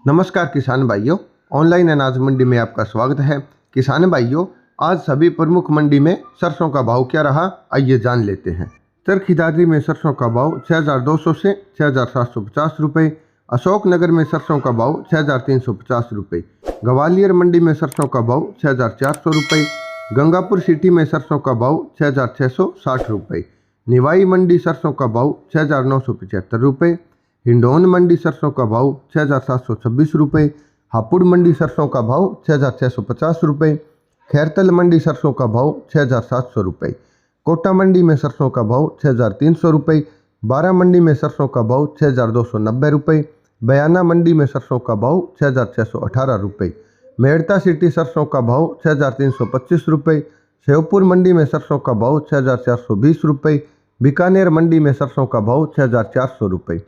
नमस्कार किसान भाइयों, ऑनलाइन अनाज मंडी में आपका स्वागत है। किसान भाइयों, आज सभी प्रमुख मंडी में सरसों का भाव क्या रहा, आइए जान लेते हैं। चरखी दादरी में सरसों का भाव 6,200 से 6,750 रुपये, अशोकनगर में सरसों का भाव 6,350 रुपये, ग्वालियर मंडी में सरसों का भाव 6,400 रुपये, गंगापुर सिटी में सरसों का भाव 6,660 रुपये, निवाई मंडी सरसों का भाव 6,975 रुपये, हिंडौन मंडी सरसों का भाव 6,726 रुपये, हापुड़ मंडी सरसों का भाव 6,650 रुपये, खैरतल मंडी सरसों का भाव 6,700 रुपये, कोटा मंडी में सरसों का भाव 6,300 रुपये, बारा मंडी में सरसों का भाव 6,290 रुपये, बयाना मंडी में सरसों का भाव 6,618 रुपये, मेड़ता सिटी सरसों का भाव 6,325 रुपये, श्योपुर मंडी में सरसों का भाव 6,420 रुपये, बीकानेर मंडी में सरसों का भाव 6,400 रुपये,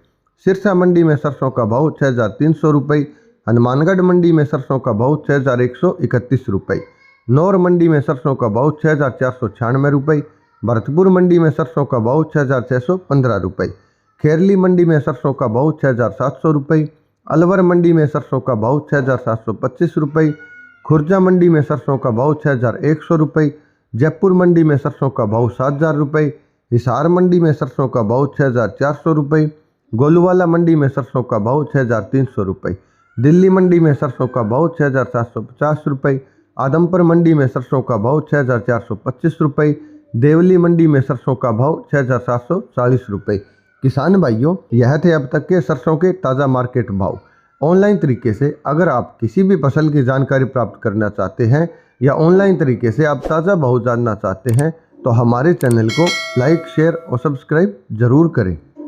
सिरसा मंडी में सरसों का भाव 6,300 रुपये, हनुमानगढ़ मंडी में सरसों का भाव 6,131 रुपये, नौर मंडी में सरसों का भाव 6,496 रुपये, भरतपुर मंडी में सरसों का भाव 6,615 रुपये, खेरली मंडी में सरसों का भाव 6,700 रुपये, अलवर मंडी में सरसों का भाव 6,725 रुपये, खुर्जा मंडी में सरसों का भाव 6,100 रुपये, जयपुर मंडी में सरसों का भाव 7,000 रुपये, हिसार मंडी में सरसों का भाव 6,400 रुपये, गोलूवाला मंडी में सरसों का भाव 6,300 रुपये, दिल्ली मंडी में सरसों का भाव 6,750 रुपये, आदमपुर मंडी में सरसों का भाव 6,425 रुपये, देवली मंडी में सरसों का भाव 6,740 रुपये। किसान भाइयों, यह थे अब तक के सरसों के ताज़ा मार्केट भाव। ऑनलाइन तरीके से अगर आप किसी भी फसल की जानकारी प्राप्त करना चाहते हैं या ऑनलाइन तरीके से आप ताज़ा भाव जानना चाहते हैं तो हमारे चैनल को लाइक, शेयर और सब्सक्राइब जरूर करें।